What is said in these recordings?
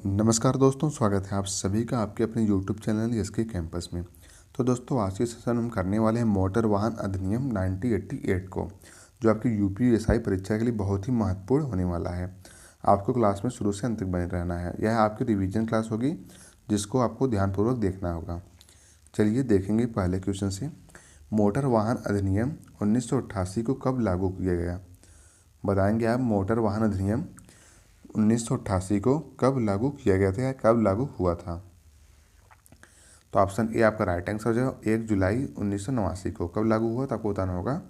नमस्कार दोस्तों, स्वागत है आप सभी का आपके अपने YouTube चैनल एसके कैंपस में। तो दोस्तों, आज के सेशन हम करने वाले हैं मोटर वाहन अधिनियम 1988 को, जो आपकी यूपीएसआई परीक्षा के लिए बहुत ही महत्वपूर्ण होने वाला है। आपको क्लास में शुरू से अंत तक बने रहना है। यह आपकी रिवीजन क्लास होगी, जिसको आपको ध्यानपूर्वक देखना होगा। चलिए देखेंगे पहले क्वेश्चन से। मोटर वाहन अधिनियम 1988 को कब लागू किया गया? बताएंगे आप। मोटर वाहन अधिनियम 1988 को कब लागू किया गया था या कब लागू हुआ था? तो ऑप्शन ए आपका राइट आंसर हो जाएगा 1 जुलाई 1989 को। कब लागू हुआ तो आपको बताना होगा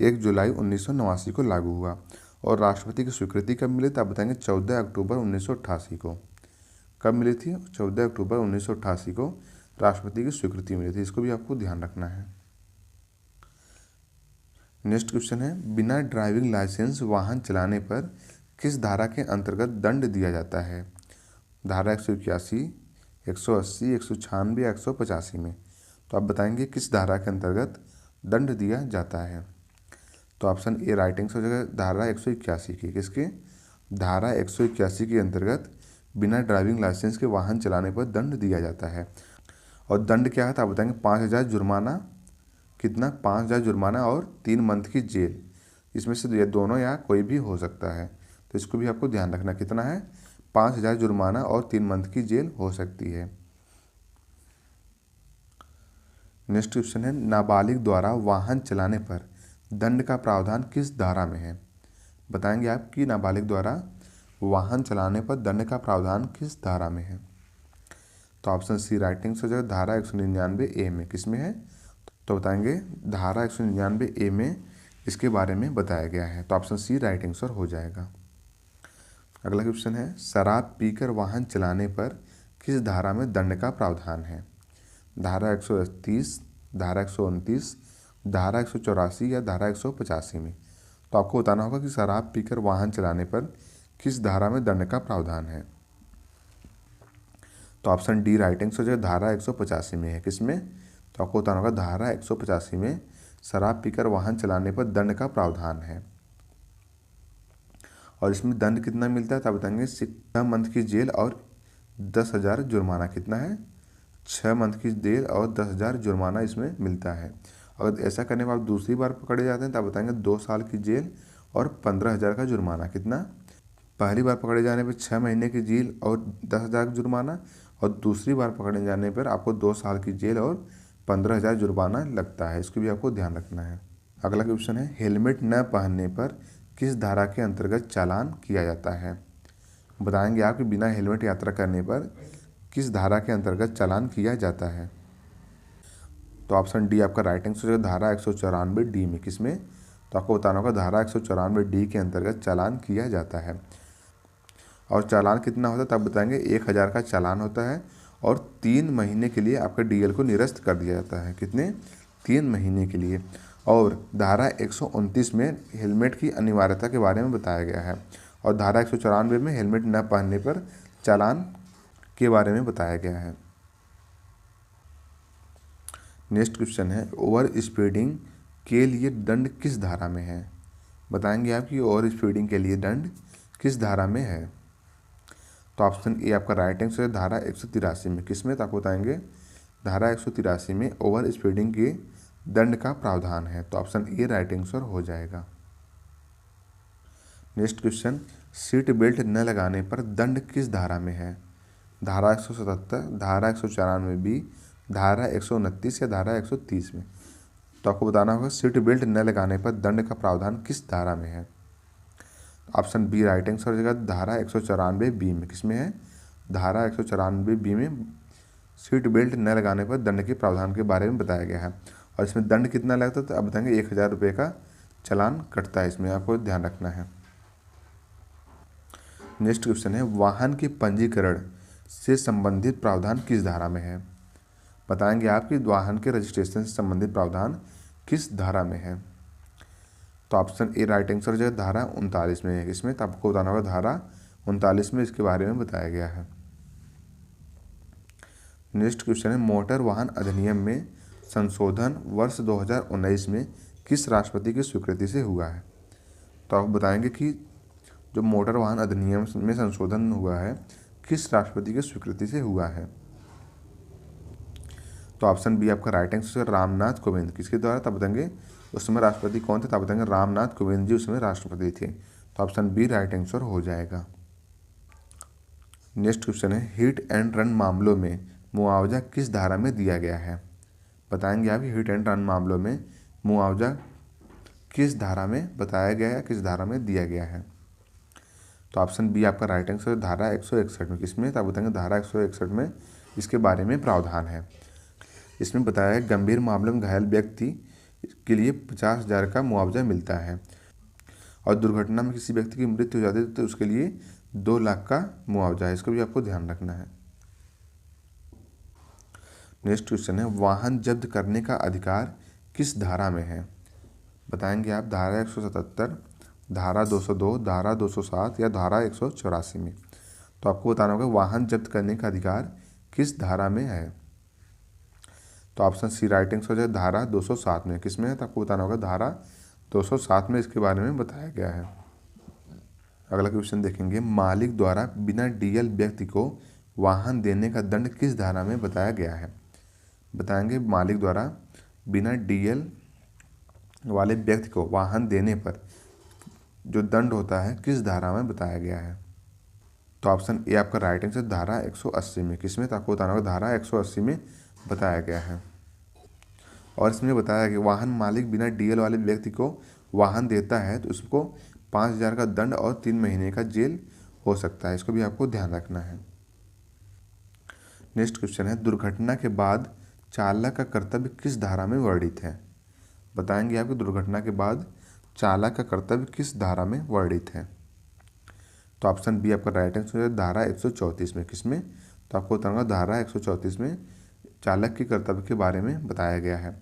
1 जुलाई 1989 को लागू हुआ। और राष्ट्रपति की स्वीकृति कब मिली तो आप बताएंगे 14 अक्टूबर 1988 को। कब मिली थी? 14 अक्टूबर 1988 को राष्ट्रपति की स्वीकृति मिली थी। इसको भी आपको ध्यान रखना है। नेक्स्ट क्वेश्चन है, बिना ड्राइविंग लाइसेंस वाहन चलाने पर किस धारा के अंतर्गत दंड दिया जाता है? धारा 181, 180, 196 या 185 में। तो आप बताएंगे किस धारा के अंतर्गत दंड दिया जाता है? तो ऑप्शन ए राइट आंसर हो जाएगा धारा 181 की। किसके? धारा 181 के अंतर्गत बिना ड्राइविंग लाइसेंस के वाहन चलाने पर दंड दिया जाता है। और दंड क्या है तो आप बताएंगे 5,000 जुर्माना। कितना? 5,000 जुर्माना और 3 मंथ की जेल। इसमें से ये दोनों या कोई भी हो सकता है, तो इसको भी आपको ध्यान रखना। कितना है? 5,000 जुर्माना और 3 मंथ की जेल हो सकती है। नेक्स्ट क्वेश्चन है, नाबालिग द्वारा वाहन चलाने पर दंड का प्रावधान किस धारा में है? बताएंगे आप कि नाबालिग द्वारा वाहन चलाने पर दंड का प्रावधान किस धारा में है? तो ऑप्शन सी राइट आंसर हो जाएगा धारा 199 ए में। किस में है? तो बताएंगे धारा 199 ए में इसके बारे में बताया गया है। तो ऑप्शन सी राइट आंसर हो जाएगा। अगला क्वेश्चन है, शराब पीकर वाहन चलाने पर किस धारा में दंड का प्रावधान है? धारा 130, धारा 129, धारा 184 या धारा 185 में। तो आपको बताना होगा कि शराब पीकर वाहन चलाने पर किस धारा में दंड का प्रावधान है। तो ऑप्शन डी राइट आंसर जो धारा 185 में है। किसमें? तो आपको बताना होगा धारा 185 में शराब पीकर वाहन चलाने पर दंड का प्रावधान है। और इसमें दंड कितना मिलता है तो आप बताएंगे 6 मंथ की जेल और 10,000 जुर्माना। कितना है? 6 मंथ की जेल और 10,000 जुर्माना इसमें मिलता है। अगर ऐसा करने पर आप दूसरी बार पकड़े जाते हैं तो आप बताएंगे 2 साल की जेल और 15,000 का जुर्माना। कितना? पहली बार पकड़े जाने पर 6 महीने की जेल और 10,000 जुर्माना, और दूसरी बार पकड़े जाने पर आपको 2 साल की जेल और 15,000 जुर्माना लगता है। इसको भी आपको ध्यान रखना है। अगला क्वेश्चन है, हेलमेट न पहनने पर किस धारा के अंतर्गत चालान किया जाता है? बताएंगे आप कि बिना हेलमेट यात्रा करने पर किस धारा के अंतर्गत चालान किया जाता है? तो ऑप्शन डी आपका राइट आंसर है धारा 194 डी में। किसमें? तो आपको बताना होगा धारा 194 डी के अंतर्गत चालान किया जाता है। और चालान कितना होता है तब बताएंगे 1,000 का चालान होता है और 3 महीने के लिए आपका डीएल को निरस्त कर दिया जाता है। कितने? 3 महीने के लिए। और धारा 129 में हेलमेट की अनिवार्यता के बारे में बताया गया है। और धारा 194 में हेलमेट न पहनने पर चालान के बारे में बताया गया है। नेक्स्ट क्वेश्चन है, ओवर स्पीडिंग के लिए दंड किस धारा में है? बताएंगे आप कि ओवर स्पीडिंग के लिए दंड किस धारा में है? तो ऑप्शन ए आपका राइट आंसर है धारा 183 में। किसमें? तो आपको बताएंगे धारा 183 में ओवर स्पीडिंग के दंड का प्रावधान है। तो ऑप्शन ए राइट आंसर हो जाएगा। नेक्स्ट क्वेश्चन, सीट बेल्ट न लगाने पर दंड किस धारा में है? धारा 177, धारा 194 बी, धारा 129 या धारा 130 में। तो आपको बताना होगा सीट बेल्ट न लगाने पर दंड का प्रावधान किस धारा में है? ऑप्शन बी राइट आंसर हो जाएगा धारा 194 बी में। किसमें है? धारा 194 बी में सीट बेल्ट न लगाने पर दंड के प्रावधान के बारे में बताया गया है। और इसमें दंड कितना लगता है तो आप बताएंगे 1,000 रुपये का चालान कटता है। इसमें आपको ध्यान रखना है। नेक्स्ट क्वेश्चन है, वाहन के पंजीकरण से संबंधित प्रावधान किस धारा में है? बताएंगे आप कि वाहन के रजिस्ट्रेशन से संबंधित प्रावधान किस धारा में है? तो ऑप्शन ए राइट आंसर जो है धारा 39 में है। इसमें तो आपको बताना होगा धारा 39 में इसके बारे में बताया गया है। नेक्स्ट क्वेश्चन है, मोटर वाहन अधिनियम में संशोधन वर्ष 2019 में किस राष्ट्रपति की स्वीकृति से हुआ है? तो आप बताएंगे कि जो मोटर वाहन अधिनियम में संशोधन हुआ है किस राष्ट्रपति की स्वीकृति से हुआ है? तो ऑप्शन बी आपका राइट आंसर रामनाथ कोविंद। किसके द्वारा? तब बताएंगे उस समय राष्ट्रपति कौन थे? तब बताएंगे रामनाथ कोविंद जी उस समय राष्ट्रपति थे। तो ऑप्शन बी राइट आंसर हो जाएगा। नेक्स्ट क्वेश्चन है, हिट एंड रन मामलों में मुआवजा किस धारा में दिया गया है? बताएंगे आप हिट एंड रन मामलों में मुआवजा किस धारा में बताया गया है, किस धारा में दिया गया है? तो ऑप्शन बी आपका राइट आंसर धारा 161 में। किसमें? तो आप बताएंगे धारा 161 में इसके बारे में प्रावधान है। इसमें बताया है गंभीर मामलों में घायल व्यक्ति के लिए 50,000 का मुआवजा मिलता है और दुर्घटना में किसी व्यक्ति की मृत्यु हो जाती है तो उसके लिए 2 लाख का मुआवजा है। इसको भी आपको ध्यान रखना है। नेक्स्ट क्वेश्चन है, वाहन जब्त करने का अधिकार किस धारा में है? बताएंगे आप धारा 177, धारा 202, धारा 207 या धारा 184 में। तो आपको बताना होगा वाहन जब्त करने का अधिकार किस धारा में है? तो ऑप्शन सी राइट आंसर हो जाए धारा 207 में। किसमें है? तो आपको बताना होगा धारा 207 में इसके बारे में बताया गया है। अगला क्वेश्चन देखेंगे, मालिक द्वारा बिना डीएल व्यक्ति को वाहन देने का दंड किस धारा में बताया गया है? बताएंगे मालिक द्वारा बिना डीएल वाले व्यक्ति को वाहन देने पर जो दंड होता है किस धारा में बताया गया है? तो ऑप्शन ए आपका राइट आंसर धारा 180 में। किसमें? तो आपको बताना होगा धारा 180 में बताया गया है। और इसमें बताया कि वाहन मालिक बिना डीएल वाले व्यक्ति को वाहन देता है तो उसको 5,000 का दंड और 3 महीने का जेल हो सकता है। इसको भी आपको ध्यान रखना है। नेक्स्ट क्वेश्चन है, दुर्घटना के बाद चालक का कर्तव्य किस धारा में वर्णित है? बताएंगे आपको दुर्घटना के बाद चालक का कर्तव्य किस धारा में वर्णित है? तो ऑप्शन बी आपका राइट आंसर है धारा 134 में। किसमें? तो आपको बताऊंगा धारा 134 में चालक के कर्तव्य के बारे में बताया गया है।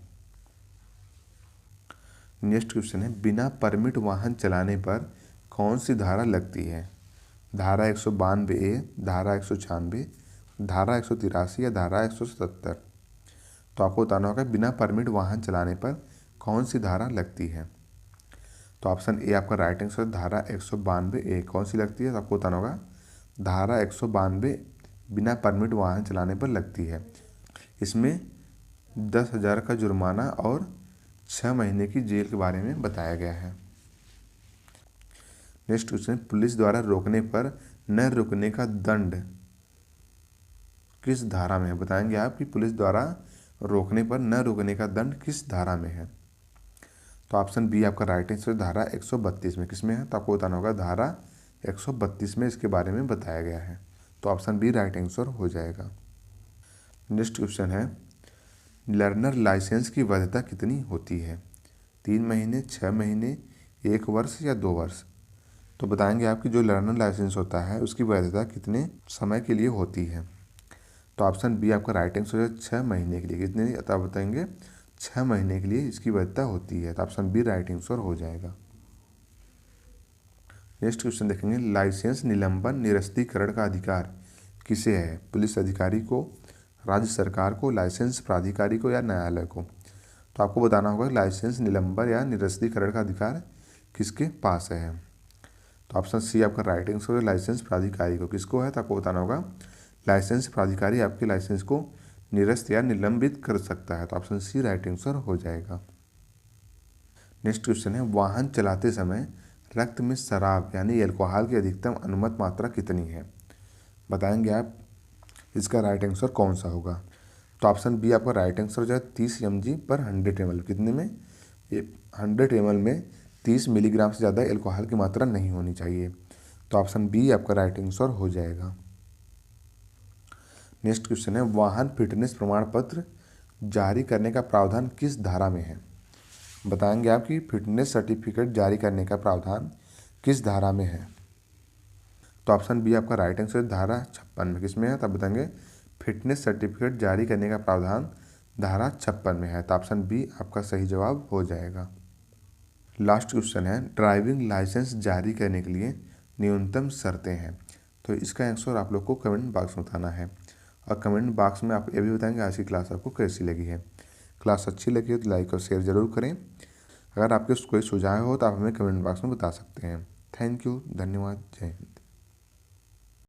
नेक्स्ट क्वेश्चन है, बिना परमिट वाहन चलाने पर कौन सी धारा लगती है? धारा 192A, धारा 196, धारा 183 या धारा 177? तो आपको बताना होगा बिना परमिट वाहन चलाने पर कौन सी धारा लगती है? तो ऑप्शन ए आपका राइट आंसर धारा 192A। कौन सी लगती है? तो आपको बताना होगा धारा 192 बिना परमिट वाहन चलाने पर लगती है। इसमें 10,000 का जुर्माना और 6 महीने की जेल के बारे में बताया गया है। नेक्स्ट क्वेश्चन, पुलिस द्वारा रोकने पर न रुकने का दंड किस धारा में है? बताएंगे आप कि पुलिस द्वारा रोकने पर न रुकने का दंड किस धारा में है? तो ऑप्शन बी आपका राइट आंसर धारा 132 में। किसमें है? तो आपको बताना होगा धारा 132 में इसके बारे में बताया गया है। तो ऑप्शन बी राइट आंसर हो जाएगा। नेक्स्ट क्वेश्चन है, लर्नर लाइसेंस की वैधता कितनी होती है? 3 महीने, 6 महीने, 1 वर्ष या 2 वर्ष? तो बताएंगे आपकी जो लर्नर लाइसेंस होता है उसकी वैधता कितने समय के लिए होती है? तो ऑप्शन बी आपका राइट आंसर है 6 महीने के लिए। कितने? तो बताएंगे 6 महीने के लिए इसकी वैधता होती है। तो ऑप्शन बी राइट आंसर हो जाएगा। नेक्स्ट क्वेश्चन देखेंगे, लाइसेंस निलंबन निरस्तीकरण का अधिकार किसे है? पुलिस अधिकारी को, राज्य सरकार को, लाइसेंस प्राधिकारी को या न्यायालय को? तो आपको बताना होगा लाइसेंस निलंबन या निरस्तीकरण का अधिकार किसके पास है? तो ऑप्शन सी आपका राइट आंसर है लाइसेंस प्राधिकारी को। किसको है? तो आपको बताना होगा लाइसेंस प्राधिकारी आपके लाइसेंस को निरस्त या निलंबित कर सकता है। तो ऑप्शन सी राइट आंसर हो जाएगा। नेक्स्ट क्वेश्चन है, वाहन चलाते समय रक्त में शराब यानी अल्कोहल की अधिकतम अनुमत मात्रा कितनी है? बताएंगे आप इसका राइट आंसर कौन सा होगा? तो ऑप्शन बी आपका राइट आंसर हो जाए 30 mg पर 100 ml। कितने में? ये 100 ml में 30 मिलीग्राम से ज़्यादा अल्कोहल की मात्रा नहीं होनी चाहिए। तो ऑप्शन बी आपका राइट आंसर हो जाएगा। नेक्स्ट क्वेश्चन है, वाहन फिटनेस प्रमाण पत्र जारी करने का प्रावधान किस धारा में है? बताएंगे आप कि फिटनेस सर्टिफिकेट जारी करने का प्रावधान किस धारा में है? तो ऑप्शन बी आपका राइट आंसर धारा 56 में। किसमें है? तब बताएंगे फिटनेस सर्टिफिकेट जारी करने का प्रावधान धारा 56 में है। तो ऑप्शन बी आपका सही जवाब हो जाएगा। लास्ट क्वेश्चन है, ड्राइविंग लाइसेंस जारी करने के लिए न्यूनतम शर्तें हैं। तो इसका आंसर आप लोग को कमेंट बॉक्स में बताना है और कमेंट बॉक्स में आप ये भी बताएंगे आज की क्लास आपको कैसी लगी है। क्लास अच्छी लगी हो तो लाइक और शेयर ज़रूर करें। अगर आपके कोई सुझाव हो तो आप हमें कमेंट बॉक्स में बता सकते हैं। थैंक यू, धन्यवाद, जय हिंद।